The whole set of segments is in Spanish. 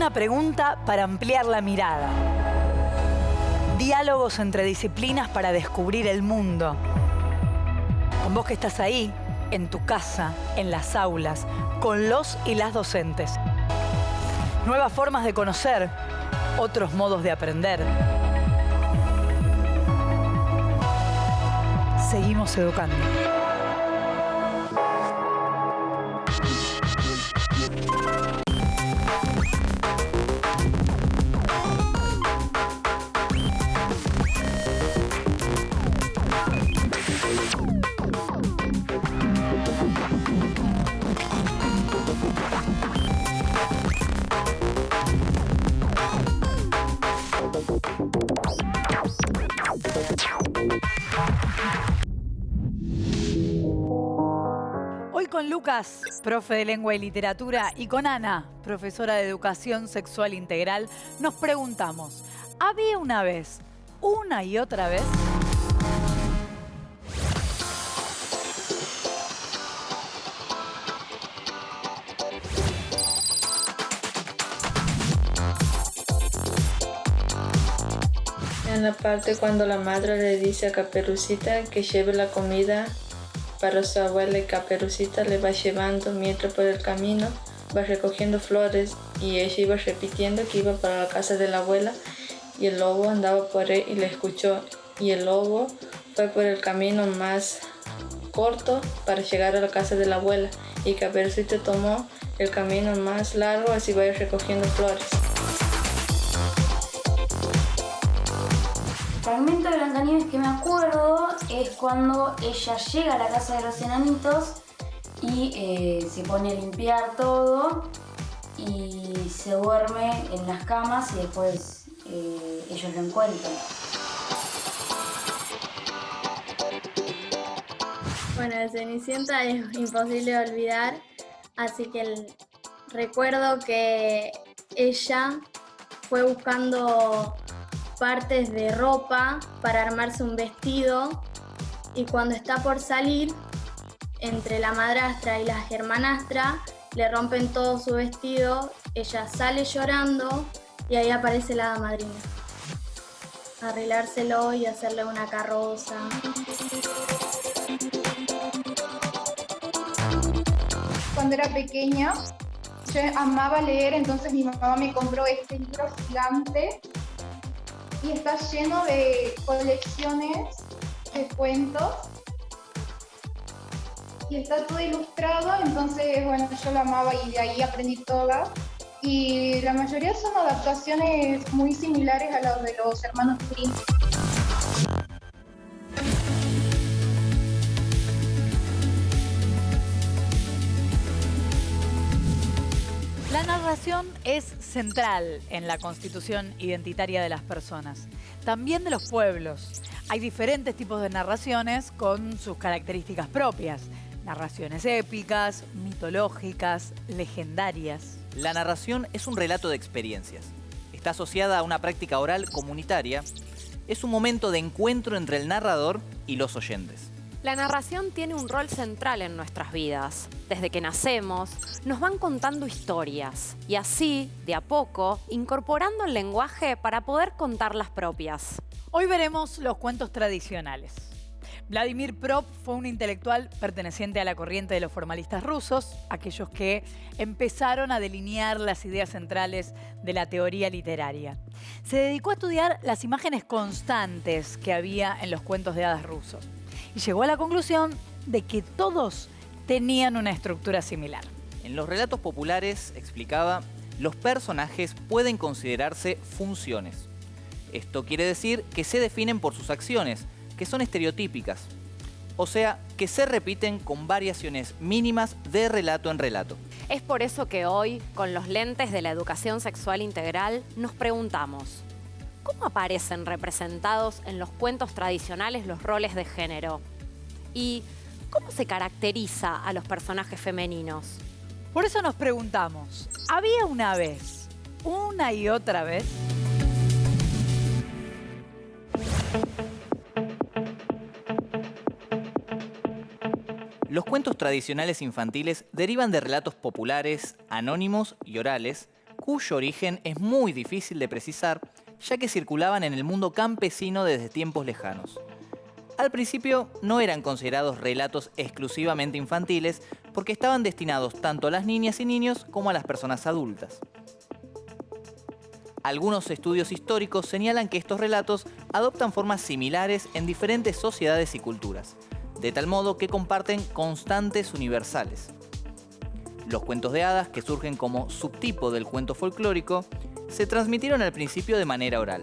Una pregunta para ampliar la mirada. Diálogos entre disciplinas para descubrir el mundo. Con vos que estás ahí, en tu casa, en las aulas, con los y las docentes. Nuevas formas de conocer, otros modos de aprender. Seguimos educando. Hoy con Lucas, profe de lengua y literatura, y con Ana, profesora de educación sexual integral, nos preguntamos, ¿había una vez, una y otra vez? En la parte cuando la madre le dice a Caperucita que lleve la comida para su abuela, y Caperucita le va llevando mientras por el camino va recogiendo flores, y ella iba repitiendo que iba para la casa de la abuela, y el lobo andaba por ahí y le escuchó, y el lobo fue por el camino más corto para llegar a la casa de la abuela, y Caperucita tomó el camino más largo, así va a ir recogiendo flores. El fragmento de Blancanieves que me acuerdo es cuando ella llega a la casa de los enanitos y se pone a limpiar todo y se duerme en las camas y después ellos lo encuentran. Bueno, de Cenicienta es imposible de olvidar, así que recuerdo que ella fue buscando partes de ropa para armarse un vestido, y cuando está por salir, entre la madrastra y la hermanastra le rompen todo su vestido, ella sale llorando y ahí aparece la hada madrina. Arreglárselo y hacerle una carroza. Cuando era pequeña, yo amaba leer, entonces mi mamá me compró este libro gigante y está lleno de colecciones de cuentos y está todo ilustrado, entonces bueno, yo lo amaba y de ahí aprendí todas, y la mayoría son adaptaciones muy similares a las de los hermanos Grimm. La narración es central en la constitución identitaria de las personas, también de los pueblos. Hay diferentes tipos de narraciones con sus características propias. Narraciones épicas, mitológicas, legendarias. La narración es un relato de experiencias. Está asociada a una práctica oral comunitaria. Es un momento de encuentro entre el narrador y los oyentes. La narración tiene un rol central en nuestras vidas. Desde que nacemos, nos van contando historias y así, de a poco, incorporando el lenguaje para poder contar las propias. Hoy veremos los cuentos tradicionales. Vladimir Prop fue un intelectual perteneciente a la corriente de los formalistas rusos, aquellos que empezaron a delinear las ideas centrales de la teoría literaria. Se dedicó a estudiar las imágenes constantes que había en los cuentos de hadas rusos y llegó a la conclusión de que todos tenían una estructura similar. En los relatos populares, explicaba, los personajes pueden considerarse funciones. Esto quiere decir que se definen por sus acciones, que son estereotípicas, o sea, que se repiten con variaciones mínimas de relato en relato. Es por eso que hoy, con los lentes de la educación sexual integral, nos preguntamos, ¿cómo aparecen representados en los cuentos tradicionales los roles de género? ¿Y cómo se caracteriza a los personajes femeninos? Por eso nos preguntamos, ¿había una vez, una y otra vez? Los cuentos tradicionales infantiles derivan de relatos populares, anónimos y orales, cuyo origen es muy difícil de precisar, ya que circulaban en el mundo campesino desde tiempos lejanos. Al principio no eran considerados relatos exclusivamente infantiles porque estaban destinados tanto a las niñas y niños como a las personas adultas. Algunos estudios históricos señalan que estos relatos adoptan formas similares en diferentes sociedades y culturas, de tal modo que comparten constantes universales. Los cuentos de hadas, que surgen como subtipo del cuento folclórico, se transmitieron al principio de manera oral.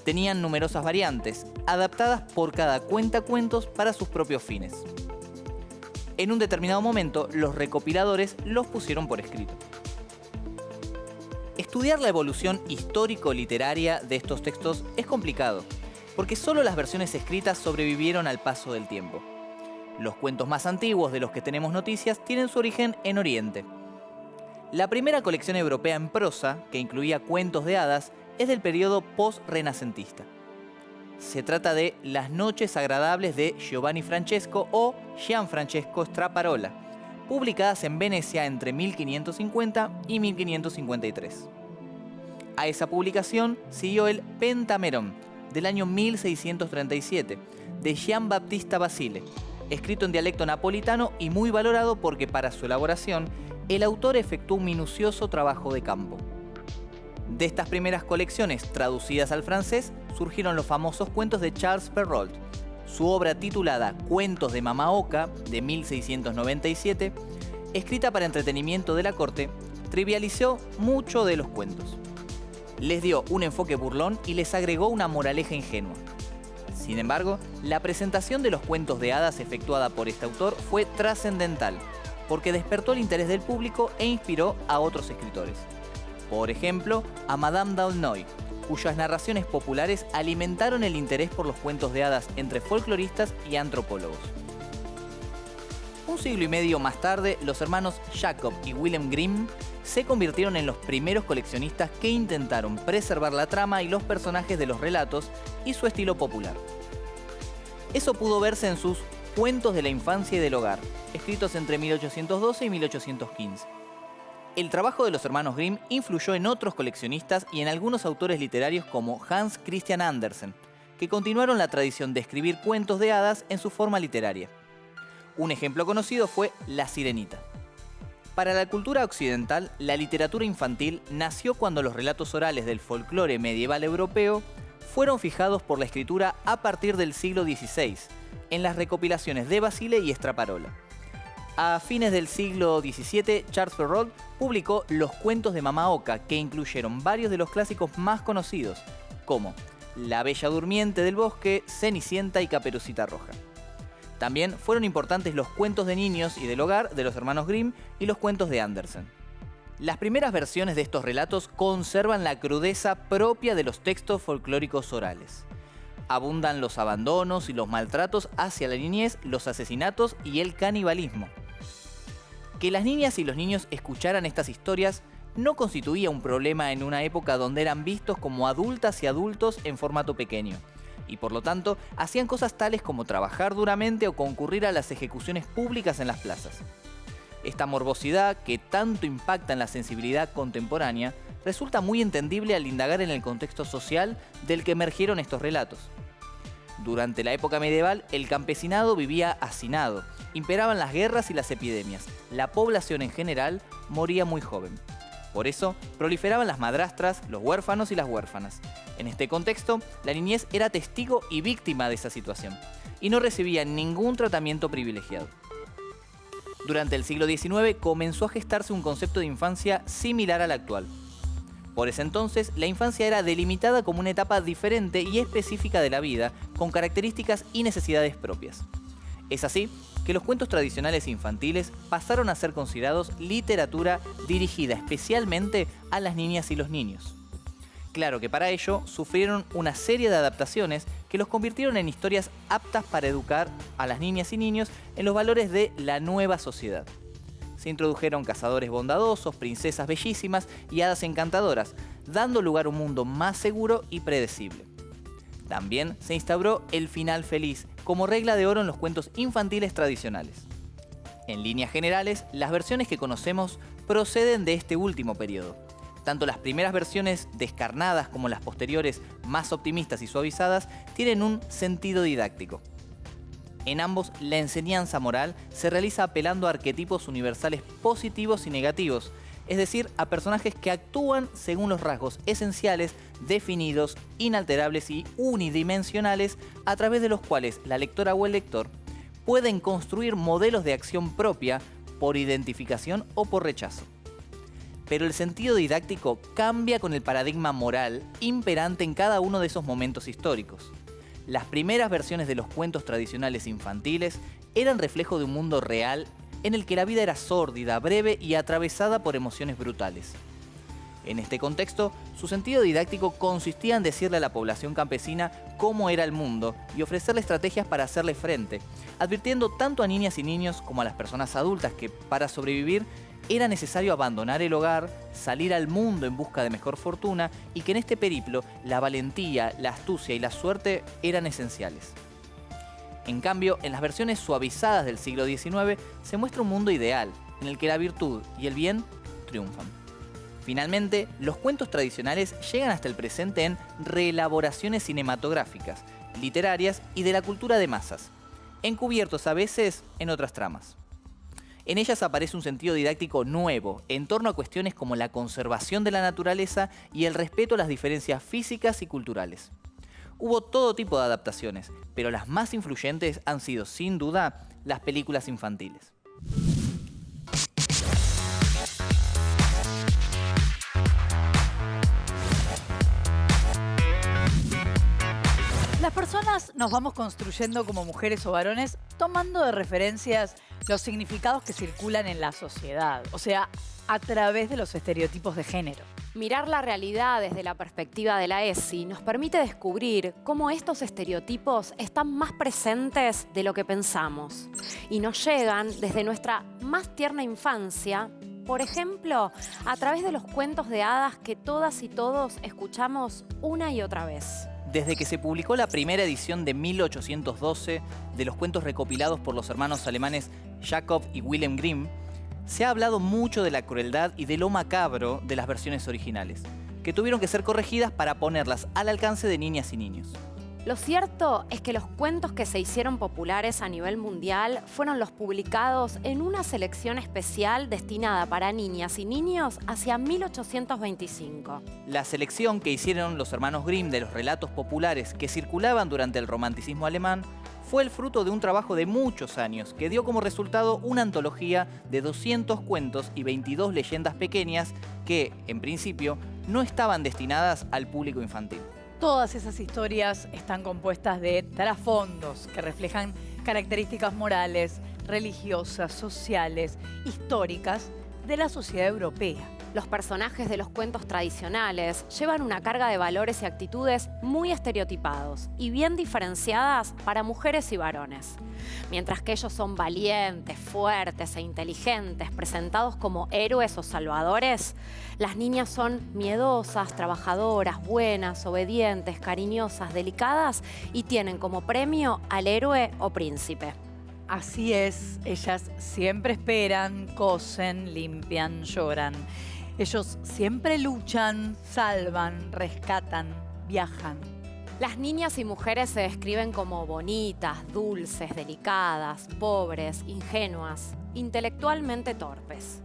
Tenían numerosas variantes, adaptadas por cada cuentacuentos para sus propios fines. En un determinado momento, los recopiladores los pusieron por escrito. Estudiar la evolución histórico-literaria de estos textos es complicado, porque solo las versiones escritas sobrevivieron al paso del tiempo. Los cuentos más antiguos de los que tenemos noticias tienen su origen en Oriente. La primera colección europea en prosa, que incluía cuentos de hadas, es del periodo post-renacentista. Se trata de Las noches agradables de Giovanni Francesco o Gianfrancesco Straparola, publicadas en Venecia entre 1550 y 1553. A esa publicación siguió el Pentamerón, del año 1637, de Gian Battista Basile, escrito en dialecto napolitano y muy valorado porque para su elaboración el autor efectuó un minucioso trabajo de campo. De estas primeras colecciones traducidas al francés surgieron los famosos cuentos de Charles Perrault. Su obra titulada Cuentos de Mamá Oca, de 1697, escrita para entretenimiento de la corte, trivializó mucho de los cuentos. Les dio un enfoque burlón y les agregó una moraleja ingenua. Sin embargo, la presentación de los cuentos de hadas efectuada por este autor fue trascendental, porque despertó el interés del público e inspiró a otros escritores. Por ejemplo, a Madame d'Aulnoy, cuyas narraciones populares alimentaron el interés por los cuentos de hadas entre folcloristas y antropólogos. Un siglo y medio más tarde, los hermanos Jacob y Wilhelm Grimm se convirtieron en los primeros coleccionistas que intentaron preservar la trama y los personajes de los relatos y su estilo popular. Eso pudo verse en sus Cuentos de la infancia y del hogar, escritos entre 1812 y 1815. El trabajo de los hermanos Grimm influyó en otros coleccionistas y en algunos autores literarios como Hans Christian Andersen, que continuaron la tradición de escribir cuentos de hadas en su forma literaria. Un ejemplo conocido fue La Sirenita. Para la cultura occidental, la literatura infantil nació cuando los relatos orales del folclore medieval europeo fueron fijados por la escritura a partir del siglo XVI, en las recopilaciones de Basile y Straparola. A fines del siglo XVII, Charles Perrault publicó Los cuentos de Mamá Oca, que incluyeron varios de los clásicos más conocidos, como La Bella Durmiente del Bosque, Cenicienta y Caperucita Roja. También fueron importantes los cuentos de niños y del hogar de los hermanos Grimm y los cuentos de Andersen. Las primeras versiones de estos relatos conservan la crudeza propia de los textos folclóricos orales. Abundan los abandonos y los maltratos hacia la niñez, los asesinatos y el canibalismo. Que las niñas y los niños escucharan estas historias no constituía un problema en una época donde eran vistos como adultas y adultos en formato pequeño, y por lo tanto hacían cosas tales como trabajar duramente o concurrir a las ejecuciones públicas en las plazas. Esta morbosidad, que tanto impacta en la sensibilidad contemporánea, resulta muy entendible al indagar en el contexto social del que emergieron estos relatos. Durante la época medieval, el campesinado vivía hacinado, imperaban las guerras y las epidemias. La población en general moría muy joven. Por eso, proliferaban las madrastras, los huérfanos y las huérfanas. En este contexto, la niñez era testigo y víctima de esa situación, y no recibía ningún tratamiento privilegiado. Durante el siglo XIX comenzó a gestarse un concepto de infancia similar al actual. Por ese entonces, la infancia era delimitada como una etapa diferente y específica de la vida, con características y necesidades propias. Es así que los cuentos tradicionales infantiles pasaron a ser considerados literatura dirigida especialmente a las niñas y los niños. Claro que para ello sufrieron una serie de adaptaciones que los convirtieron en historias aptas para educar a las niñas y niños en los valores de la nueva sociedad. Se introdujeron cazadores bondadosos, princesas bellísimas y hadas encantadoras, dando lugar a un mundo más seguro y predecible. También se instauró el final feliz como regla de oro en los cuentos infantiles tradicionales. En líneas generales, las versiones que conocemos proceden de este último periodo, Tanto las primeras versiones descarnadas como las posteriores, más optimistas y suavizadas, tienen un sentido didáctico. En ambos, la enseñanza moral se realiza apelando a arquetipos universales positivos y negativos, es decir, a personajes que actúan según los rasgos esenciales, definidos, inalterables y unidimensionales, a través de los cuales la lectora o el lector pueden construir modelos de acción propia por identificación o por rechazo. Pero el sentido didáctico cambia con el paradigma moral imperante en cada uno de esos momentos históricos. Las primeras versiones de los cuentos tradicionales infantiles eran reflejo de un mundo real en el que la vida era sórdida, breve y atravesada por emociones brutales. En este contexto, su sentido didáctico consistía en decirle a la población campesina cómo era el mundo y ofrecerle estrategias para hacerle frente, advirtiendo tanto a niñas y niños como a las personas adultas que, para sobrevivir, era necesario abandonar el hogar, salir al mundo en busca de mejor fortuna y que en este periplo la valentía, la astucia y la suerte eran esenciales. En cambio, en las versiones suavizadas del siglo XIX se muestra un mundo ideal, en el que la virtud y el bien triunfan. Finalmente, los cuentos tradicionales llegan hasta el presente en reelaboraciones cinematográficas, literarias y de la cultura de masas, encubiertos a veces en otras tramas. En ellas aparece un sentido didáctico nuevo, en torno a cuestiones como la conservación de la naturaleza y el respeto a las diferencias físicas y culturales. Hubo todo tipo de adaptaciones, pero las más influyentes han sido, sin duda, las películas infantiles. Las personas nos vamos construyendo como mujeres o varones tomando de referencias los significados que circulan en la sociedad, o sea, a través de los estereotipos de género. Mirar la realidad desde la perspectiva de la ESI nos permite descubrir cómo estos estereotipos están más presentes de lo que pensamos y nos llegan desde nuestra más tierna infancia, por ejemplo, a través de los cuentos de hadas que todas y todos escuchamos una y otra vez. Desde que se publicó la primera edición de 1812 de los cuentos recopilados por los hermanos alemanes Jacob y Wilhelm Grimm, se ha hablado mucho de la crueldad y de lo macabro de las versiones originales, que tuvieron que ser corregidas para ponerlas al alcance de niñas y niños. Lo cierto es que los cuentos que se hicieron populares a nivel mundial fueron los publicados en una selección especial destinada para niñas y niños hacia 1825. La selección que hicieron los hermanos Grimm de los relatos populares que circulaban durante el romanticismo alemán fue el fruto de un trabajo de muchos años que dio como resultado una antología de 200 cuentos y 22 leyendas pequeñas que, en principio, no estaban destinadas al público infantil. Todas esas historias están compuestas de trasfondos que reflejan características morales, religiosas, sociales, históricas de la sociedad europea. Los personajes de los cuentos tradicionales llevan una carga de valores y actitudes muy estereotipados y bien diferenciadas para mujeres y varones. Mientras que ellos son valientes, fuertes e inteligentes, presentados como héroes o salvadores, las niñas son miedosas, trabajadoras, buenas, obedientes, cariñosas, delicadas y tienen como premio al héroe o príncipe. Así es, ellas siempre esperan, cosen, limpian, lloran. Ellos siempre luchan, salvan, rescatan, viajan. Las niñas y mujeres se describen como bonitas, dulces, delicadas, pobres, ingenuas, intelectualmente torpes.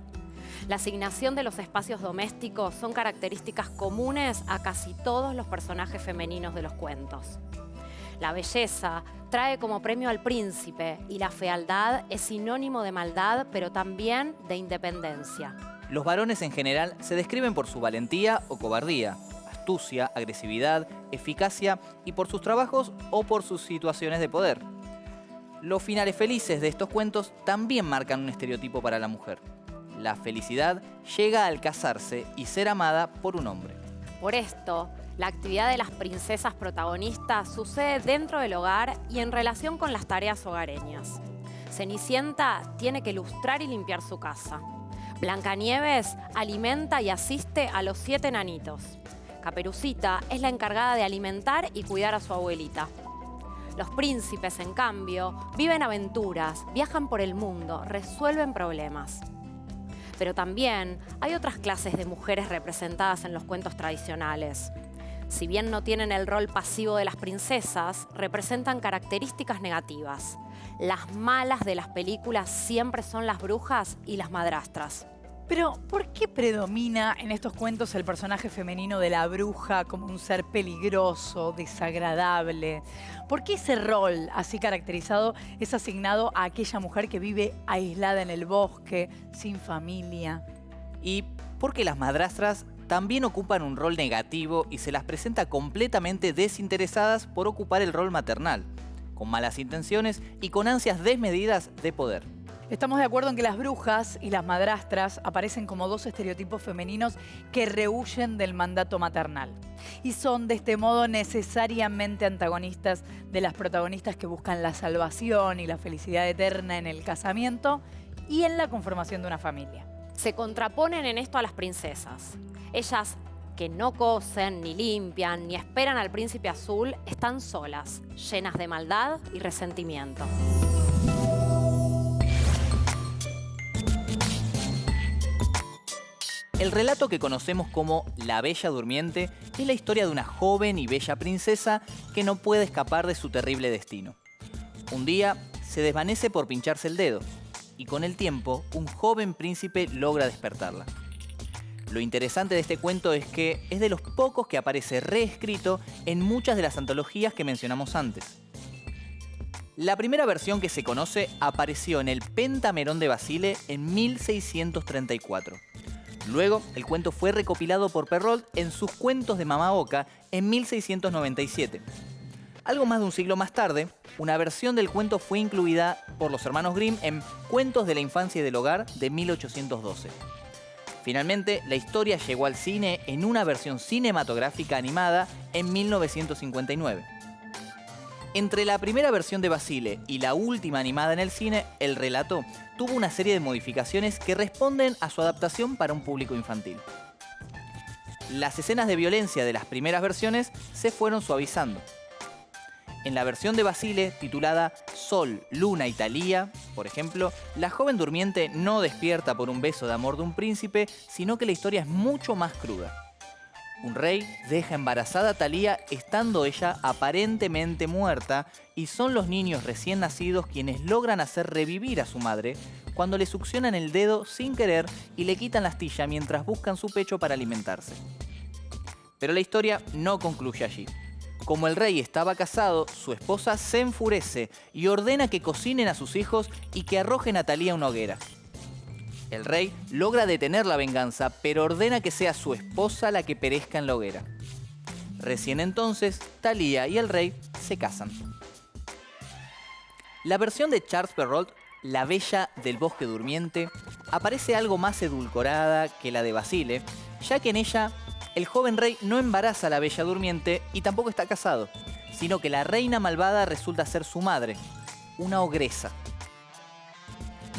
La asignación de los espacios domésticos son características comunes a casi todos los personajes femeninos de los cuentos. La belleza trae como premio al príncipe y la fealdad es sinónimo de maldad, pero también de independencia. Los varones en general se describen por su valentía o cobardía, astucia, agresividad, eficacia y por sus trabajos o por sus situaciones de poder. Los finales felices de estos cuentos también marcan un estereotipo para la mujer. La felicidad llega al casarse y ser amada por un hombre. Por esto, la actividad de las princesas protagonistas sucede dentro del hogar y en relación con las tareas hogareñas. Cenicienta tiene que lustrar y limpiar su casa. Blancanieves alimenta y asiste a los 7 enanitos. Caperucita es la encargada de alimentar y cuidar a su abuelita. Los príncipes, en cambio, viven aventuras, viajan por el mundo, resuelven problemas. Pero también hay otras clases de mujeres representadas en los cuentos tradicionales. Si bien no tienen el rol pasivo de las princesas, representan características negativas. Las malas de las películas siempre son las brujas y las madrastras. Pero, ¿por qué predomina en estos cuentos el personaje femenino de la bruja como un ser peligroso, desagradable? ¿Por qué ese rol así caracterizado es asignado a aquella mujer que vive aislada en el bosque, sin familia? Y porque las madrastras también ocupan un rol negativo y se las presenta completamente desinteresadas por ocupar el rol maternal, con malas intenciones y con ansias desmedidas de poder. Estamos de acuerdo en que las brujas y las madrastras aparecen como dos estereotipos femeninos que rehuyen del mandato maternal. Y son de este modo necesariamente antagonistas de las protagonistas que buscan la salvación y la felicidad eterna en el casamiento y en la conformación de una familia. Se contraponen en esto a las princesas. Ellas, que no cosen, ni limpian, ni esperan al príncipe azul, están solas, llenas de maldad y resentimiento. El relato que conocemos como La Bella Durmiente es la historia de una joven y bella princesa que no puede escapar de su terrible destino. Un día se desvanece por pincharse el dedo y con el tiempo un joven príncipe logra despertarla. Lo interesante de este cuento es que es de los pocos que aparece reescrito en muchas de las antologías que mencionamos antes. La primera versión que se conoce apareció en el Pentamerón de Basile en 1634. Luego, el cuento fue recopilado por Perrault en sus Cuentos de Mamá Oca en 1697. Algo más de un siglo más tarde, una versión del cuento fue incluida por los hermanos Grimm en Cuentos de la Infancia y del Hogar de 1812. Finalmente, la historia llegó al cine en una versión cinematográfica animada en 1959. Entre la primera versión de Basile y la última animada en el cine, el relato tuvo una serie de modificaciones que responden a su adaptación para un público infantil. Las escenas de violencia de las primeras versiones se fueron suavizando. En la versión de Basile, titulada Sol, Luna y Thalía, por ejemplo, la joven durmiente no despierta por un beso de amor de un príncipe, sino que la historia es mucho más cruda. Un rey deja embarazada a Thalía estando ella aparentemente muerta y son los niños recién nacidos quienes logran hacer revivir a su madre cuando le succionan el dedo sin querer y le quitan la astilla mientras buscan su pecho para alimentarse. Pero la historia no concluye allí. Como el rey estaba casado, su esposa se enfurece y ordena que cocinen a sus hijos y que arrojen a Thalía a una hoguera. El rey logra detener la venganza, pero ordena que sea su esposa la que perezca en la hoguera. Recién entonces, Thalía y el rey se casan. La versión de Charles Perrault, La Bella del Bosque Durmiente, aparece algo más edulcorada que la de Basile, ya que en ella el joven rey no embaraza a la Bella Durmiente y tampoco está casado, sino que la reina malvada resulta ser su madre, una ogresa.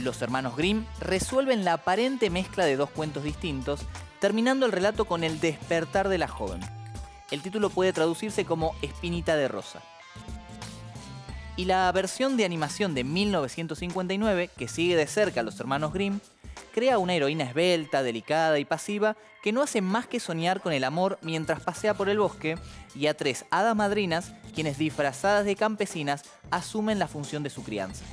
Los hermanos Grimm resuelven la aparente mezcla de dos cuentos distintos, terminando el relato con el despertar de la joven. El título puede traducirse como Espinita de Rosa. Y la versión de animación de 1959, que sigue de cerca a los hermanos Grimm, crea una heroína esbelta, delicada y pasiva que no hace más que soñar con el amor mientras pasea por el bosque y a tres hadas madrinas quienes disfrazadas de campesinas asumen la función de su crianza.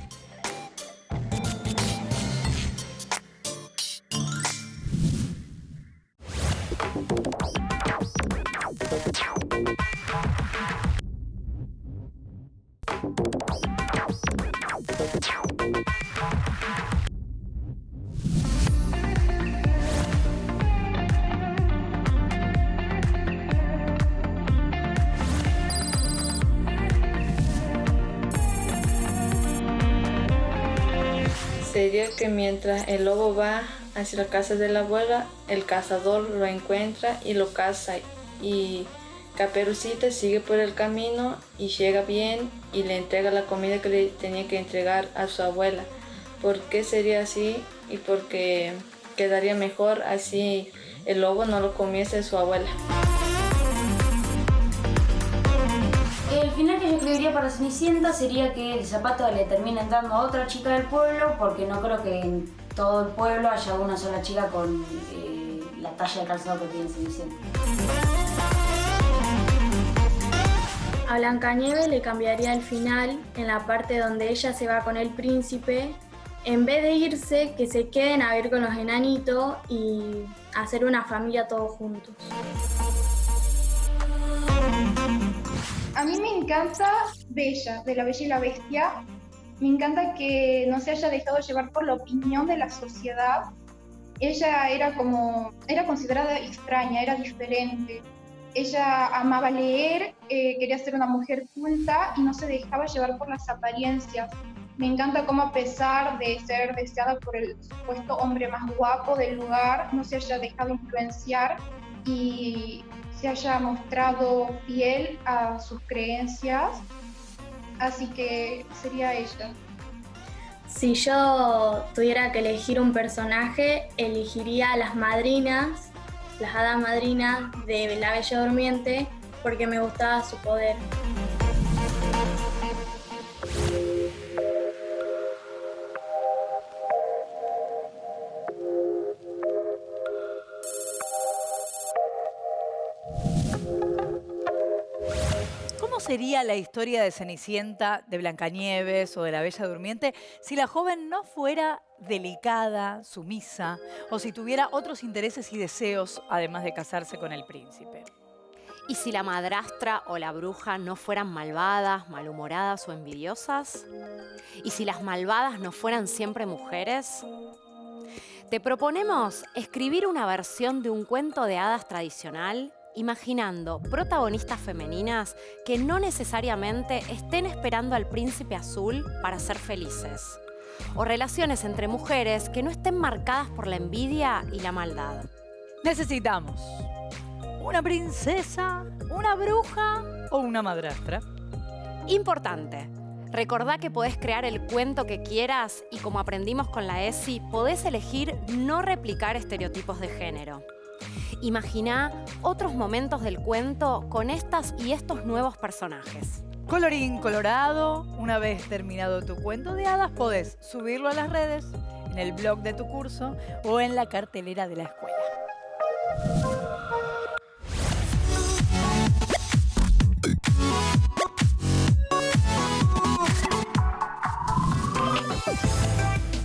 Sería que mientras el lobo va hacia la casa de la abuela, el cazador lo encuentra y lo caza, y Caperucita sigue por el camino y llega bien y le entrega la comida que le tenía que entregar a su abuela. ¿Por qué sería así? Y porque quedaría mejor así el lobo no lo comiese su abuela. El final que yo escribiría para Cenicienta sería que el zapato le termine dando a otra chica del pueblo, porque no creo que todo el pueblo haya una sola chica con la talla de calzado que tiene Cenicienta. A Blancanieves le cambiaría el final en la parte donde ella se va con el príncipe. En vez de irse, que se queden a ver con los enanitos y hacer una familia todos juntos. A mí me encanta Bella, de La Bella y la Bestia. Me encanta que no se haya dejado llevar por la opinión de la sociedad. Ella era considerada extraña, era diferente. Ella amaba leer, quería ser una mujer culta y no se dejaba llevar por las apariencias. Me encanta cómo, a pesar de ser deseada por el supuesto hombre más guapo del lugar, no se haya dejado influenciar y se haya mostrado fiel a sus creencias. Así que sería ella. Si yo tuviera que elegir un personaje, elegiría a las madrinas, las hadas madrinas de La Bella Durmiente, porque me gustaba su poder. ¿Cómo sería la historia de Cenicienta, de Blancanieves o de La Bella Durmiente si la joven no fuera delicada, sumisa, o si tuviera otros intereses y deseos además de casarse con el príncipe? ¿Y si la madrastra o la bruja no fueran malvadas, malhumoradas o envidiosas? ¿Y si las malvadas no fueran siempre mujeres? Te proponemos escribir una versión de un cuento de hadas tradicional, imaginando protagonistas femeninas que no necesariamente estén esperando al príncipe azul para ser felices, o relaciones entre mujeres que no estén marcadas por la envidia y la maldad. Necesitamos una princesa, una bruja o una madrastra. Importante, recordá que podés crear el cuento que quieras y, como aprendimos con la ESI, podés elegir no replicar estereotipos de género. Imaginá otros momentos del cuento con estas y estos nuevos personajes. Colorín colorado, una vez terminado tu cuento de hadas, podés subirlo a las redes, en el blog de tu curso o en la cartelera de la escuela.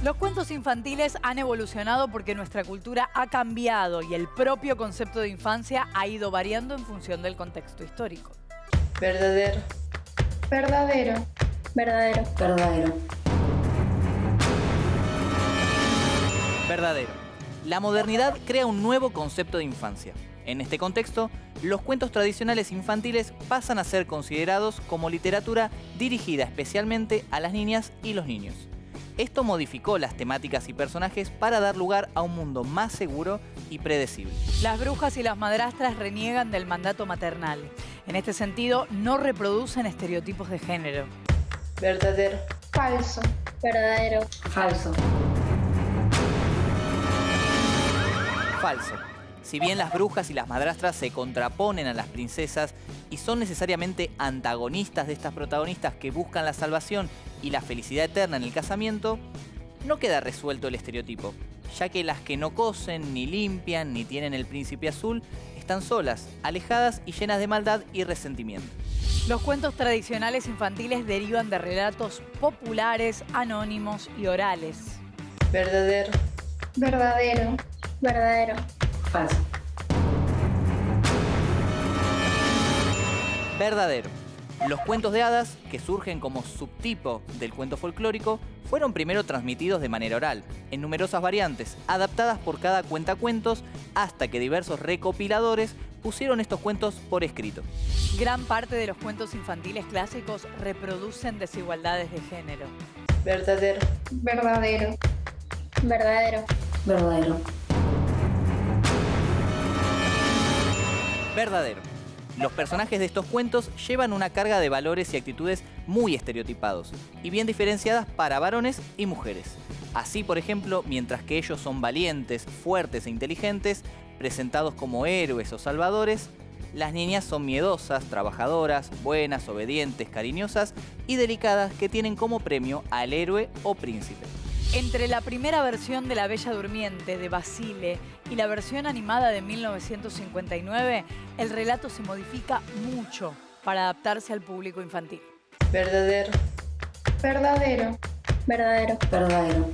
Los cuentos infantiles han evolucionado porque nuestra cultura ha cambiado y el propio concepto de infancia ha ido variando en función del contexto histórico. Verdadero. Verdadero. Verdadero. Verdadero. Verdadero. La modernidad crea un nuevo concepto de infancia. En este contexto, los cuentos tradicionales infantiles pasan a ser considerados como literatura dirigida especialmente a las niñas y los niños. Esto modificó las temáticas y personajes para dar lugar a un mundo más seguro y predecible. Las brujas y las madrastras reniegan del mandato maternal. En este sentido, no reproducen estereotipos de género. Verdadero. Falso. Verdadero. Falso. Falso. Si bien las brujas y las madrastras se contraponen a las princesas y son necesariamente antagonistas de estas protagonistas que buscan la salvación y la felicidad eterna en el casamiento, no queda resuelto el estereotipo, ya que las que no cosen, ni limpian, ni tienen el príncipe azul, están solas, alejadas y llenas de maldad y resentimiento. Los cuentos tradicionales infantiles derivan de relatos populares, anónimos y orales. Verdadero. Verdadero. Verdadero. Falso. Verdadero. Los cuentos de hadas, que surgen como subtipo del cuento folclórico, fueron primero transmitidos de manera oral, en numerosas variantes, adaptadas por cada cuentacuentos, hasta que diversos recopiladores pusieron estos cuentos por escrito. Gran parte de los cuentos infantiles clásicos reproducen desigualdades de género. Verdadero. Verdadero. Verdadero. Verdadero. Verdadero. Los personajes de estos cuentos llevan una carga de valores y actitudes muy estereotipados y bien diferenciadas para varones y mujeres. Así, por ejemplo, mientras que ellos son valientes, fuertes e inteligentes, presentados como héroes o salvadores, las niñas son miedosas, trabajadoras, buenas, obedientes, cariñosas y delicadas que tienen como premio al héroe o príncipe. Entre la primera versión de La Bella Durmiente de Basile y la versión animada de 1959, el relato se modifica mucho para adaptarse al público infantil. Verdadero. Verdadero. Verdadero. Verdadero.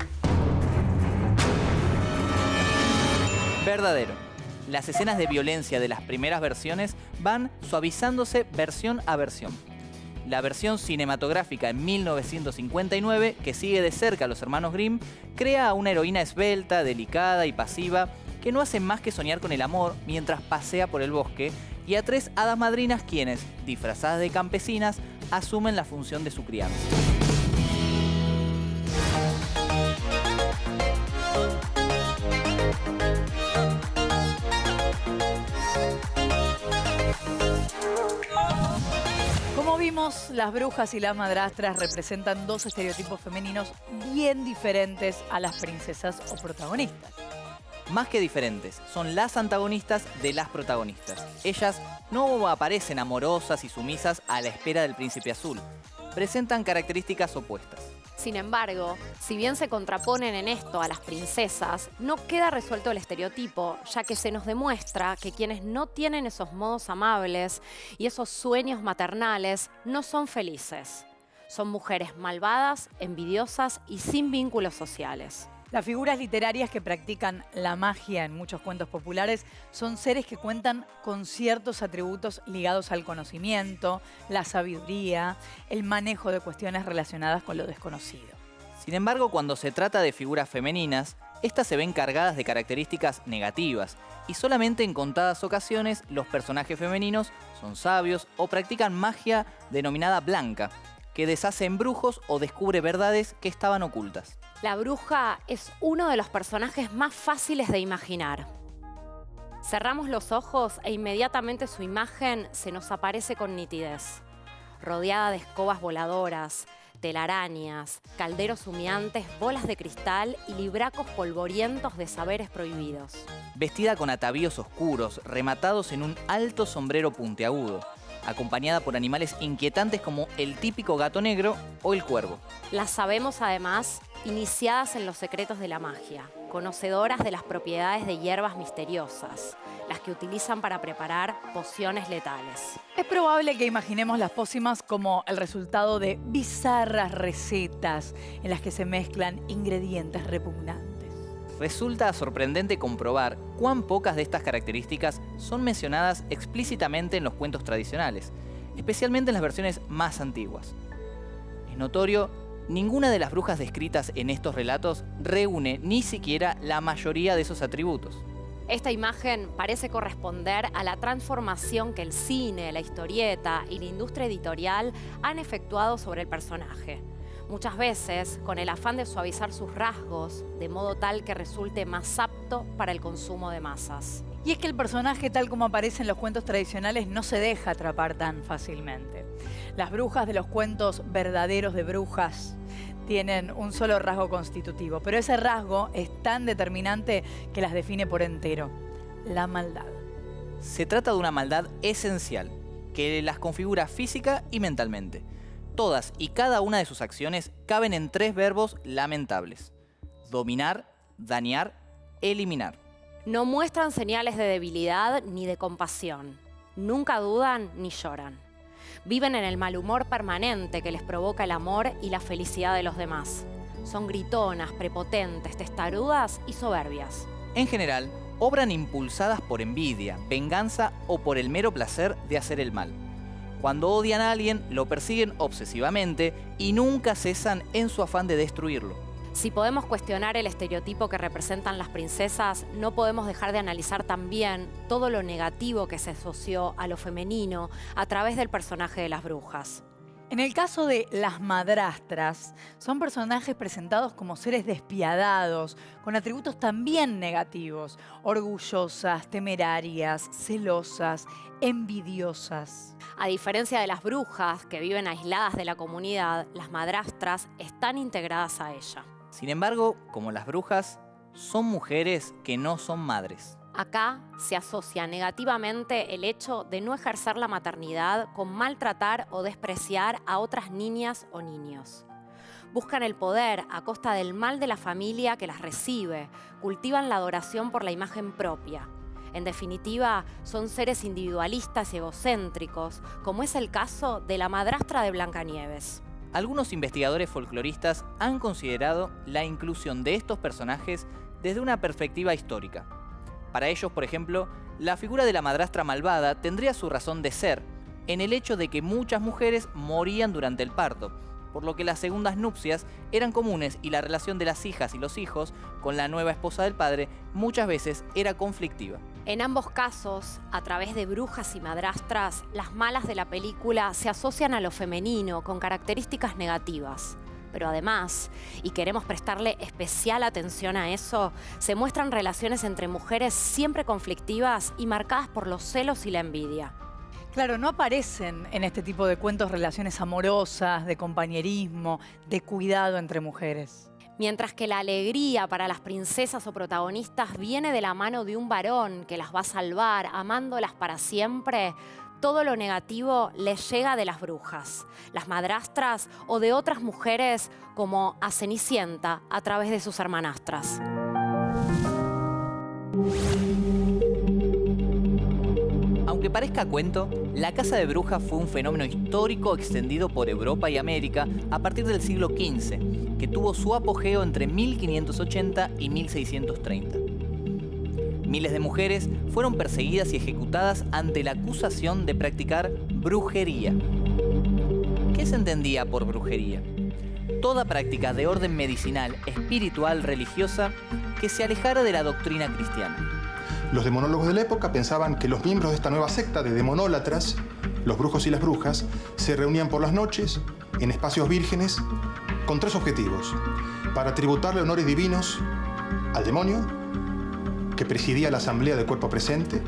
Verdadero. Las escenas de violencia de las primeras versiones van suavizándose versión a versión. La versión cinematográfica en 1959, que sigue de cerca a los hermanos Grimm, crea a una heroína esbelta, delicada y pasiva que no hace más que soñar con el amor mientras pasea por el bosque, y a 3 hadas madrinas quienes, disfrazadas de campesinas, asumen la función de su crianza. Como vimos, las brujas y las madrastras representan dos estereotipos femeninos bien diferentes a las princesas o protagonistas. Más que diferentes, son las antagonistas de las protagonistas. Ellas no aparecen amorosas y sumisas a la espera del príncipe azul. Presentan características opuestas. Sin embargo, si bien se contraponen en esto a las princesas, no queda resuelto el estereotipo, ya que se nos demuestra que quienes no tienen esos modos amables y esos sueños maternales no son felices. Son mujeres malvadas, envidiosas y sin vínculos sociales. Las figuras literarias que practican la magia en muchos cuentos populares son seres que cuentan con ciertos atributos ligados al conocimiento, la sabiduría, el manejo de cuestiones relacionadas con lo desconocido. Sin embargo, cuando se trata de figuras femeninas, estas se ven cargadas de características negativas y solamente en contadas ocasiones los personajes femeninos son sabios o practican magia denominada blanca, que deshace embrujos o descubre verdades que estaban ocultas. La bruja es uno de los personajes más fáciles de imaginar. Cerramos los ojos e inmediatamente su imagen se nos aparece con nitidez. Rodeada de escobas voladoras, telarañas, calderos humeantes, bolas de cristal y libracos polvorientos de saberes prohibidos. Vestida con atavíos oscuros, rematados en un alto sombrero puntiagudo, acompañada por animales inquietantes como el típico gato negro o el cuervo. Las sabemos además iniciadas en los secretos de la magia, conocedoras de las propiedades de hierbas misteriosas, las que utilizan para preparar pociones letales. Es probable que imaginemos las pócimas como el resultado de bizarras recetas en las que se mezclan ingredientes repugnantes. Resulta sorprendente comprobar cuán pocas de estas características son mencionadas explícitamente en los cuentos tradicionales, especialmente en las versiones más antiguas. Es notorio, ninguna de las brujas descritas en estos relatos reúne ni siquiera la mayoría de esos atributos. Esta imagen parece corresponder a la transformación que el cine, la historieta y la industria editorial han efectuado sobre el personaje. Muchas veces con el afán de suavizar sus rasgos, de modo tal que resulte más apto para el consumo de masas. Y es que el personaje, tal como aparece en los cuentos tradicionales, no se deja atrapar tan fácilmente. Las brujas de los cuentos verdaderos de brujas tienen un solo rasgo constitutivo, pero ese rasgo es tan determinante que las define por entero: la maldad. Se trata de una maldad esencial, que las configura física y mentalmente. Todas y cada una de sus acciones caben en 3 verbos lamentables: dominar, dañar, eliminar. No muestran señales de debilidad ni de compasión. Nunca dudan ni lloran. Viven en el mal humor permanente que les provoca el amor y la felicidad de los demás. Son gritonas, prepotentes, testarudas y soberbias. En general, obran impulsadas por envidia, venganza o por el mero placer de hacer el mal. Cuando odian a alguien, lo persiguen obsesivamente y nunca cesan en su afán de destruirlo. Si podemos cuestionar el estereotipo que representan las princesas, no podemos dejar de analizar también todo lo negativo que se asoció a lo femenino a través del personaje de las brujas. En el caso de las madrastras, son personajes presentados como seres despiadados, con atributos también negativos: orgullosas, temerarias, celosas, envidiosas. A diferencia de las brujas, que viven aisladas de la comunidad, las madrastras están integradas a ella. Sin embargo, como las brujas, son mujeres que no son madres. Acá se asocia negativamente el hecho de no ejercer la maternidad con maltratar o despreciar a otras niñas o niños. Buscan el poder a costa del mal de la familia que las recibe. Cultivan la adoración por la imagen propia. En definitiva, son seres individualistas y egocéntricos, como es el caso de la madrastra de Blancanieves. Algunos investigadores folcloristas han considerado la inclusión de estos personajes desde una perspectiva histórica. Para ellos, por ejemplo, la figura de la madrastra malvada tendría su razón de ser en el hecho de que muchas mujeres morían durante el parto, por lo que las segundas nupcias eran comunes y la relación de las hijas y los hijos con la nueva esposa del padre muchas veces era conflictiva. En ambos casos, a través de brujas y madrastras, las malas de la película se asocian a lo femenino con características negativas. Pero además, y queremos prestarle especial atención a eso, se muestran relaciones entre mujeres siempre conflictivas y marcadas por los celos y la envidia. Claro, no aparecen en este tipo de cuentos relaciones amorosas, de compañerismo, de cuidado entre mujeres. Mientras que la alegría para las princesas o protagonistas viene de la mano de un varón que las va a salvar, amándolas para siempre, todo lo negativo les llega de las brujas, las madrastras o de otras mujeres como a Cenicienta a través de sus hermanastras. Aunque parezca cuento, la caza de brujas fue un fenómeno histórico extendido por Europa y América a partir del siglo XV, que tuvo su apogeo entre 1580 y 1630. Miles de mujeres fueron perseguidas y ejecutadas ante la acusación de practicar brujería. ¿Qué se entendía por brujería? Toda práctica de orden medicinal, espiritual, religiosa que se alejara de la doctrina cristiana. Los demonólogos de la época pensaban que los miembros de esta nueva secta de demonólatras, los brujos y las brujas, se reunían por las noches, en espacios vírgenes, con tres objetivos: para tributarle honores divinos al demonio, que presidía la asamblea del cuerpo presente,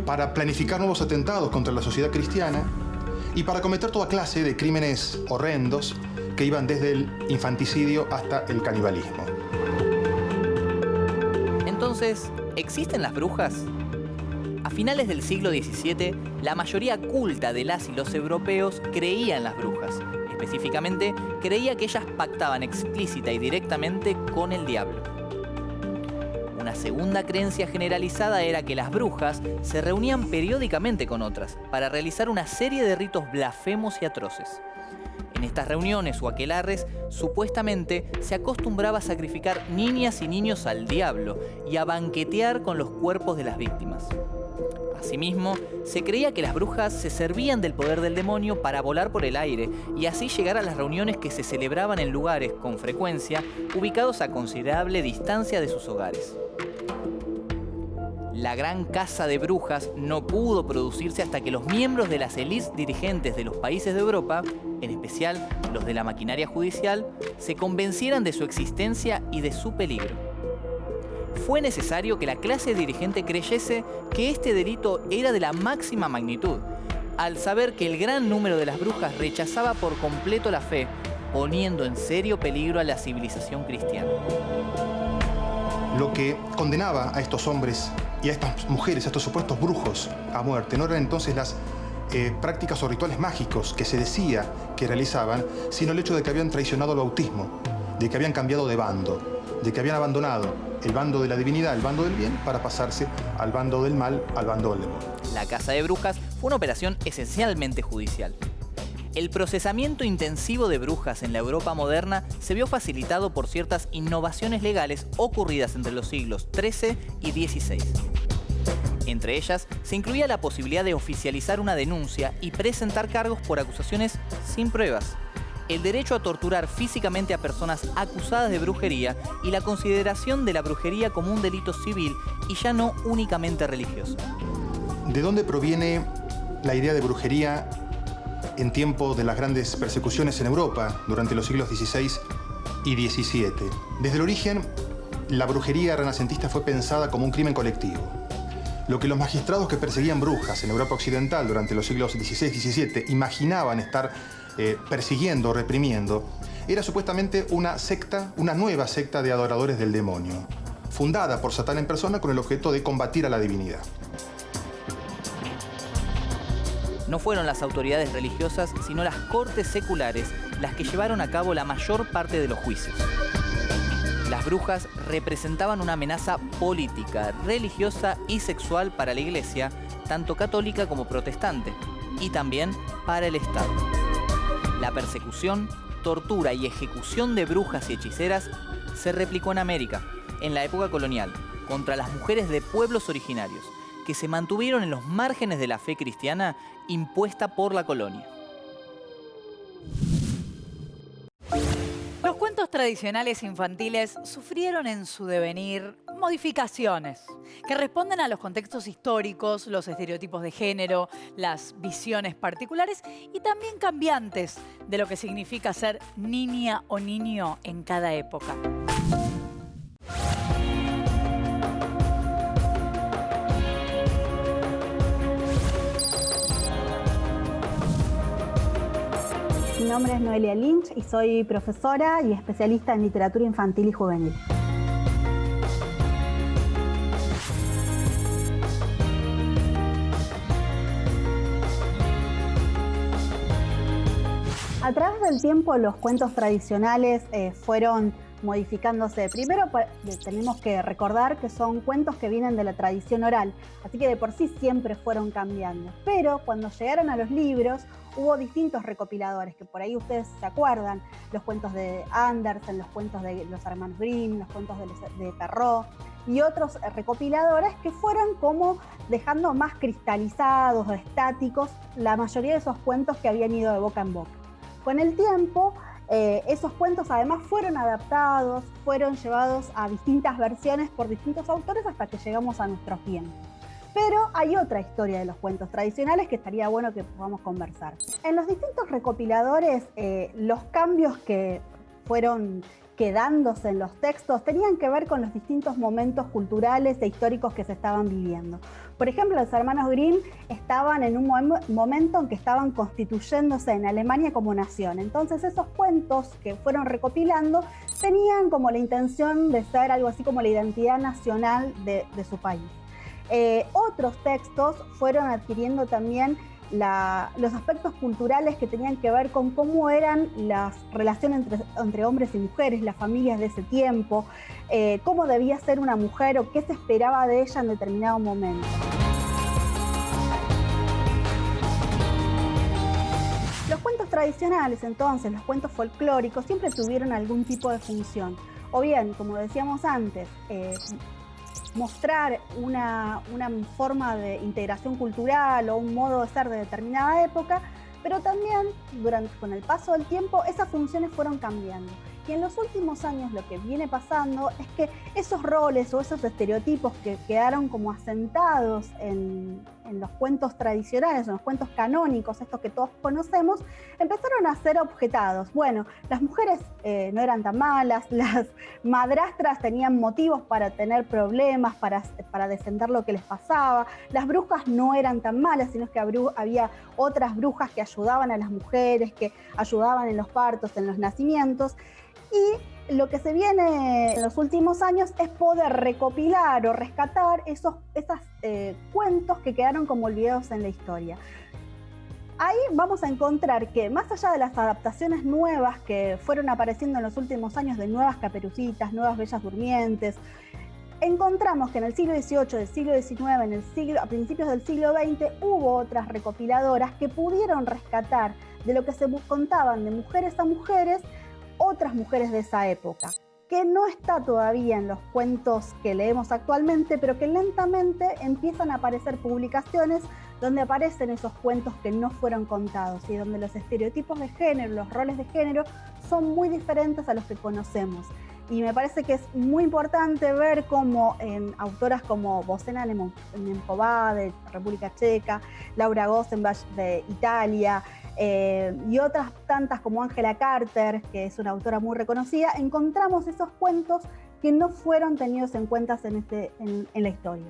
para planificar nuevos atentados contra la sociedad cristiana y para cometer toda clase de crímenes horrendos que iban desde el infanticidio hasta el canibalismo. Entonces, ¿existen las brujas? A finales del siglo XVII, la mayoría culta de las y los europeos creía en las brujas. Específicamente, creía que ellas pactaban explícita y directamente con el diablo. Una segunda creencia generalizada era que las brujas se reunían periódicamente con otras para realizar una serie de ritos blasfemos y atroces. En estas reuniones o aquelarres, supuestamente se acostumbraba a sacrificar niñas y niños al diablo y a banquetear con los cuerpos de las víctimas. Asimismo, se creía que las brujas se servían del poder del demonio para volar por el aire y así llegar a las reuniones que se celebraban en lugares, con frecuencia, ubicados a considerable distancia de sus hogares. La gran caza de brujas no pudo producirse hasta que los miembros de las élites dirigentes de los países de Europa, en especial los de la maquinaria judicial, se convencieran de su existencia y de su peligro. Fue necesario que la clase dirigente creyese que este delito era de la máxima magnitud, al saber que el gran número de las brujas rechazaba por completo la fe, poniendo en serio peligro a la civilización cristiana. Lo que condenaba a estos hombres y a estas mujeres, a estos supuestos brujos, a muerte, no eran entonces las prácticas o rituales mágicos que se decía que realizaban, sino el hecho de que habían traicionado el bautismo, de que habían cambiado de bando, de que habían abandonado el bando de la divinidad, el bando del bien, para pasarse al bando del mal, al bando del demonio. La caza de brujas fue una operación esencialmente judicial. El procesamiento intensivo de brujas en la Europa moderna se vio facilitado por ciertas innovaciones legales ocurridas entre los siglos XIII y XVI. Entre ellas, se incluía la posibilidad de oficializar una denuncia y presentar cargos por acusaciones sin pruebas, el derecho a torturar físicamente a personas acusadas de brujería y la consideración de la brujería como un delito civil y ya no únicamente religioso. ¿De dónde proviene la idea de brujería en tiempo de las grandes persecuciones en Europa durante los siglos XVI y XVII? Desde el origen, la brujería renacentista fue pensada como un crimen colectivo. Lo que los magistrados que perseguían brujas en Europa occidental durante los siglos XVI y XVII imaginaban estar persiguiendo o reprimiendo era supuestamente una secta, una nueva secta de adoradores del demonio, fundada por Satán en persona con el objeto de combatir a la divinidad. No fueron las autoridades religiosas, sino las cortes seculares las que llevaron a cabo la mayor parte de los juicios. Las brujas representaban una amenaza política, religiosa y sexual para la Iglesia, tanto católica como protestante, y también para el Estado. La persecución, tortura y ejecución de brujas y hechiceras se replicó en América, en la época colonial, contra las mujeres de pueblos originarios, que se mantuvieron en los márgenes de la fe cristiana impuesta por la colonia. Los cuentos tradicionales infantiles sufrieron en su devenir modificaciones que responden a los contextos históricos, los estereotipos de género, las visiones particulares y también cambiantes de lo que significa ser niña o niño en cada época. Mi nombre es Noelia Lynch y soy profesora y especialista en literatura infantil y juvenil. A través del tiempo los cuentos tradicionales fueron modificándose. Primero tenemos que recordar que son cuentos que vienen de la tradición oral, así que de por sí siempre fueron cambiando. Pero cuando llegaron a los libros hubo distintos recopiladores, que por ahí ustedes se acuerdan, los cuentos de Andersen, los cuentos de los hermanos Grimm, los cuentos de Perrault y otros recopiladores que fueron como dejando más cristalizados o estáticos la mayoría de esos cuentos que habían ido de boca en boca. Con el tiempo, esos cuentos además fueron adaptados, fueron llevados a distintas versiones por distintos autores hasta que llegamos a nuestros tiempos. Pero hay otra historia de los cuentos tradicionales que estaría bueno que podamos conversar. En los distintos recopiladores, los cambios que fueron quedándose en los textos tenían que ver con los distintos momentos culturales e históricos que se estaban viviendo. Por ejemplo, los hermanos Grimm estaban en un momento en que estaban constituyéndose en Alemania como nación. Entonces esos cuentos que fueron recopilando tenían como la intención de ser algo así como la identidad nacional de su país. Otros textos fueron adquiriendo también los aspectos culturales que tenían que ver con cómo eran las relaciones entre hombres y mujeres, las familias de ese tiempo, cómo debía ser una mujer o qué se esperaba de ella en determinado momento. Los cuentos tradicionales, entonces, los cuentos folclóricos, siempre tuvieron algún tipo de función. O bien, como decíamos antes, mostrar una forma de integración cultural o un modo de ser de determinada época, pero también con el paso del tiempo esas funciones fueron cambiando. Y en los últimos años lo que viene pasando es que esos roles o esos estereotipos que quedaron como asentados en los cuentos tradicionales, en los cuentos canónicos, estos que todos conocemos, empezaron a ser objetados. Bueno, las mujeres no eran tan malas, las madrastras tenían motivos para tener problemas, para defender lo que les pasaba, las brujas no eran tan malas, sino que había otras brujas que ayudaban a las mujeres, que ayudaban en los partos, en los nacimientos. Y lo que se viene en los últimos años es poder recopilar o rescatar esos cuentos que quedaron como olvidados en la historia. Ahí vamos a encontrar que más allá de las adaptaciones nuevas que fueron apareciendo en los últimos años de nuevas Caperucitas, nuevas Bellas Durmientes, encontramos que en el siglo XVIII, del siglo XIX, a principios del siglo XX, hubo otras recopiladoras que pudieron rescatar de lo que se contaban de mujeres a mujeres, otras mujeres de esa época, que no está todavía en los cuentos que leemos actualmente, pero que lentamente empiezan a aparecer publicaciones donde aparecen esos cuentos que no fueron contados y donde los estereotipos de género, los roles de género son muy diferentes a los que conocemos. Y me parece que es muy importante ver cómo autoras como Božena Němcová de República Checa, Laura Gossenbach de Italia, y otras tantas como Angela Carter, que es una autora muy reconocida, encontramos esos cuentos que no fueron tenidos en cuenta en la historia.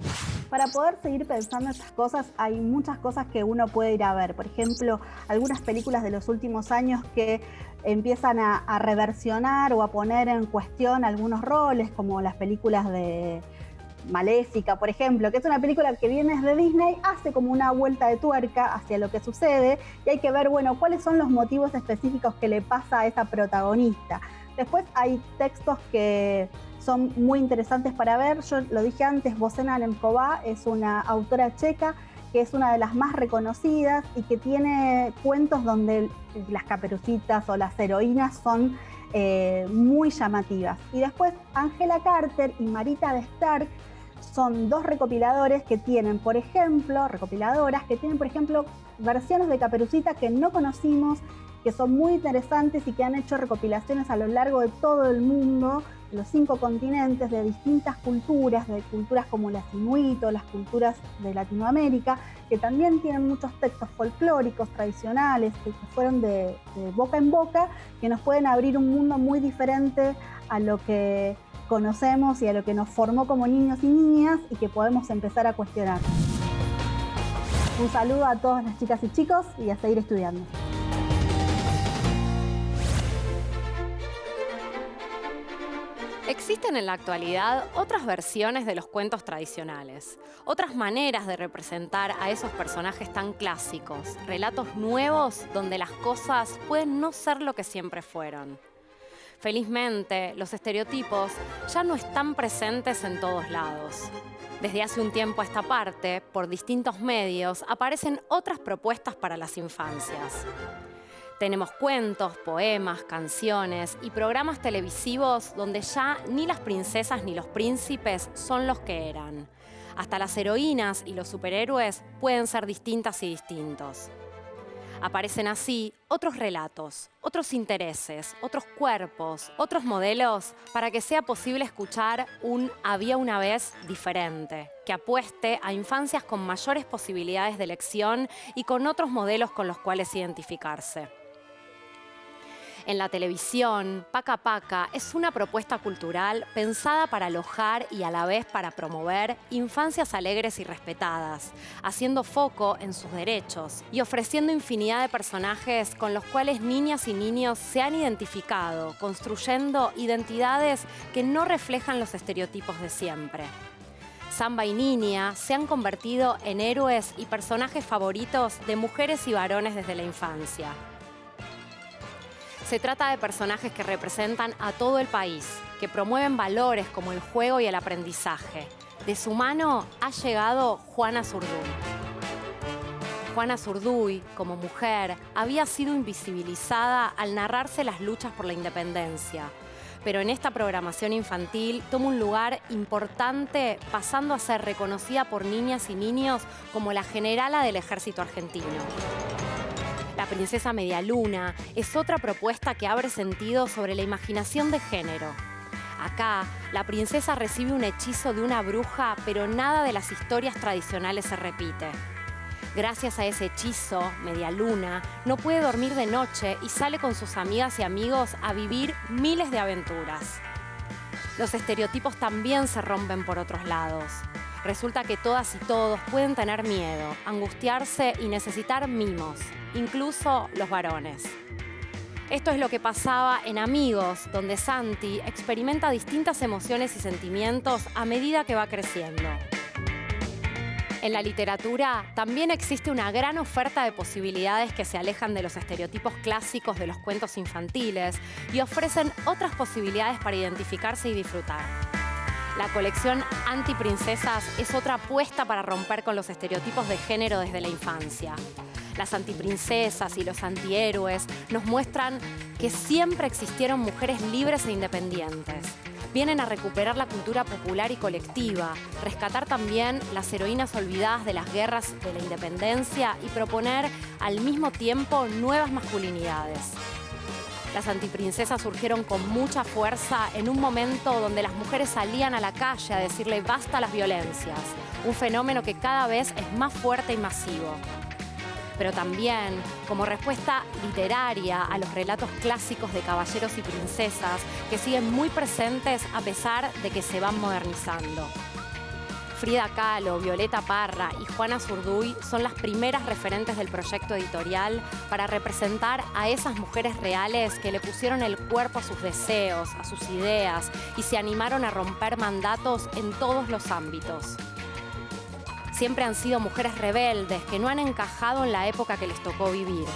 Para poder seguir pensando estas cosas, hay muchas cosas que uno puede ir a ver. Por ejemplo, algunas películas de los últimos años que empiezan a reversionar o a poner en cuestión algunos roles, como las películas de Maléfica, por ejemplo, que es una película que viene de Disney, hace como una vuelta de tuerca hacia lo que sucede y hay que ver, bueno, cuáles son los motivos específicos que le pasa a esa protagonista. Después hay textos que son muy interesantes para ver. Yo lo dije antes, Bozena Nemcová es una autora checa que es una de las más reconocidas y que tiene cuentos donde las caperucitas o las heroínas son muy llamativas. Y después Angela Carter y Marita de Stark son dos recopiladores que tienen, por ejemplo, versiones de Caperucita que no conocimos, que son muy interesantes y que han hecho recopilaciones a lo largo de todo el mundo, los 5 continentes, de distintas culturas, de culturas como las inuit o las culturas de Latinoamérica, que también tienen muchos textos folclóricos, tradicionales, que fueron de boca en boca, que nos pueden abrir un mundo muy diferente a lo que conocemos y a lo que nos formó como niños y niñas y que podemos empezar a cuestionar. Un saludo a todas las chicas y chicos y a seguir estudiando. Existen en la actualidad otras versiones de los cuentos tradicionales, otras maneras de representar a esos personajes tan clásicos, relatos nuevos donde las cosas pueden no ser lo que siempre fueron. Felizmente, los estereotipos ya no están presentes en todos lados. Desde hace un tiempo a esta parte, por distintos medios, aparecen otras propuestas para las infancias. Tenemos cuentos, poemas, canciones y programas televisivos donde ya ni las princesas ni los príncipes son los que eran. Hasta las heroínas y los superhéroes pueden ser distintas y distintos. Aparecen así otros relatos, otros intereses, otros cuerpos, otros modelos para que sea posible escuchar un había una vez diferente, que apueste a infancias con mayores posibilidades de elección y con otros modelos con los cuales identificarse. En la televisión, Paca Paca es una propuesta cultural pensada para alojar y a la vez para promover infancias alegres y respetadas, haciendo foco en sus derechos y ofreciendo infinidad de personajes con los cuales niñas y niños se han identificado, construyendo identidades que no reflejan los estereotipos de siempre. Samba y Niña se han convertido en héroes y personajes favoritos de mujeres y varones desde la infancia. Se trata de personajes que representan a todo el país, que promueven valores como el juego y el aprendizaje. De su mano ha llegado Juana Zurduy. Juana Zurduy, como mujer, había sido invisibilizada al narrarse las luchas por la independencia. Pero en esta programación infantil toma un lugar importante, pasando a ser reconocida por niñas y niños como la generala del ejército argentino. La princesa Medialuna es otra propuesta que abre sentido sobre la imaginación de género. Acá, la princesa recibe un hechizo de una bruja, pero nada de las historias tradicionales se repite. Gracias a ese hechizo, Medialuna no puede dormir de noche y sale con sus amigas y amigos a vivir miles de aventuras. Los estereotipos también se rompen por otros lados. Resulta que todas y todos pueden tener miedo, angustiarse y necesitar mimos, incluso los varones. Esto es lo que pasaba en Amigos, donde Santi experimenta distintas emociones y sentimientos a medida que va creciendo. En la literatura también existe una gran oferta de posibilidades que se alejan de los estereotipos clásicos de los cuentos infantiles y ofrecen otras posibilidades para identificarse y disfrutar. La colección Antiprincesas es otra apuesta para romper con los estereotipos de género desde la infancia. Las antiprincesas y los antihéroes nos muestran que siempre existieron mujeres libres e independientes. Vienen a recuperar la cultura popular y colectiva, rescatar también las heroínas olvidadas de las guerras de la independencia y proponer al mismo tiempo nuevas masculinidades. Las antiprincesas surgieron con mucha fuerza en un momento donde las mujeres salían a la calle a decirle basta a las violencias, un fenómeno que cada vez es más fuerte y masivo. Pero también como respuesta literaria a los relatos clásicos de caballeros y princesas que siguen muy presentes a pesar de que se van modernizando. Frida Kahlo, Violeta Parra y Juana Zurduy son las primeras referentes del proyecto editorial para representar a esas mujeres reales que le pusieron el cuerpo a sus deseos, a sus ideas y se animaron a romper mandatos en todos los ámbitos. Siempre han sido mujeres rebeldes que no han encajado en la época que les tocó vivir.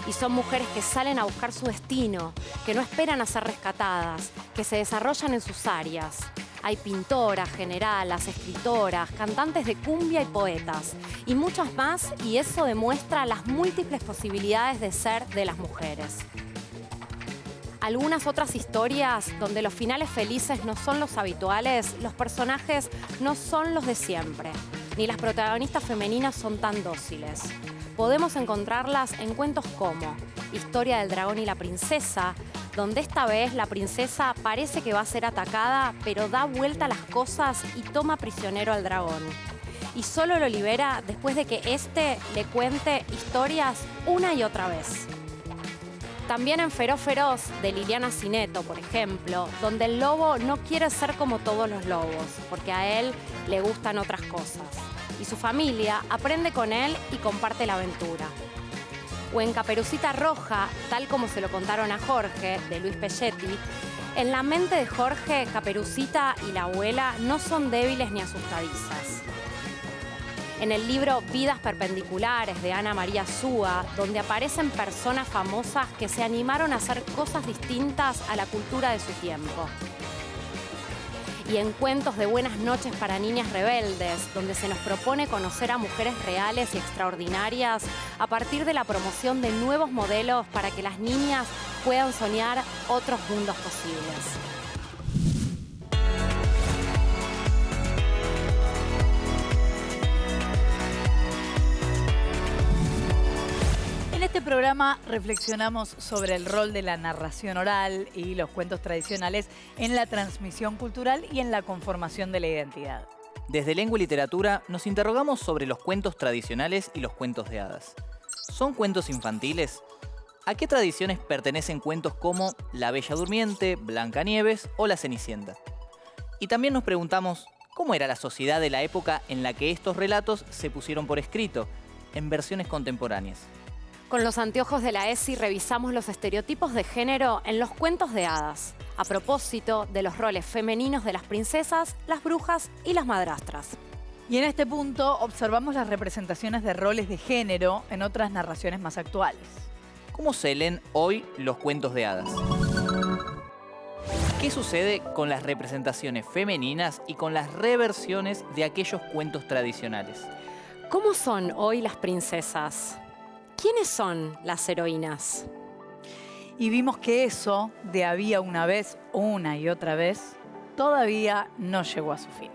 Y son mujeres que salen a buscar su destino, que no esperan a ser rescatadas, que se desarrollan en sus áreas. Hay pintoras, generalas, escritoras, cantantes de cumbia y poetas, y muchas más, y eso demuestra las múltiples posibilidades de ser de las mujeres. Algunas otras historias donde los finales felices no son los habituales, los personajes no son los de siempre, ni las protagonistas femeninas son tan dóciles. Podemos encontrarlas en cuentos como Historia del dragón y la princesa, donde esta vez la princesa parece que va a ser atacada, pero da vuelta a las cosas y toma prisionero al dragón. Y solo lo libera después de que éste le cuente historias una y otra vez. También en Feroz Feroz, de Liliana Cineto, por ejemplo, donde el lobo no quiere ser como todos los lobos, porque a él le gustan otras cosas. Y su familia aprende con él y comparte la aventura. O en Caperucita Roja, tal como se lo contaron a Jorge, de Luis Pelletti, en la mente de Jorge, Caperucita y la abuela no son débiles ni asustadizas. En el libro Vidas Perpendiculares, de Ana María Súa, donde aparecen personas famosas que se animaron a hacer cosas distintas a la cultura de su tiempo. Y en Cuentos de Buenas Noches para Niñas Rebeldes, donde se nos propone conocer a mujeres reales y extraordinarias a partir de la promoción de nuevos modelos para que las niñas puedan soñar otros mundos posibles. En este programa reflexionamos sobre el rol de la narración oral y los cuentos tradicionales en la transmisión cultural y en la conformación de la identidad. Desde Lengua y Literatura nos interrogamos sobre los cuentos tradicionales y los cuentos de hadas. ¿Son cuentos infantiles? ¿A qué tradiciones pertenecen cuentos como La Bella Durmiente, Blancanieves o La Cenicienta? Y también nos preguntamos cómo era la sociedad de la época en la que estos relatos se pusieron por escrito, en versiones contemporáneas. Con los anteojos de la ESI revisamos los estereotipos de género en los cuentos de hadas, a propósito de los roles femeninos de las princesas, las brujas y las madrastras. Y en este punto observamos las representaciones de roles de género en otras narraciones más actuales. ¿Cómo se leen hoy los cuentos de hadas? ¿Qué sucede con las representaciones femeninas y con las reversiones de aquellos cuentos tradicionales? ¿Cómo son hoy las princesas? ¿Quiénes son las heroínas? Y vimos que eso, de había una vez, una y otra vez, todavía no llegó a su fin.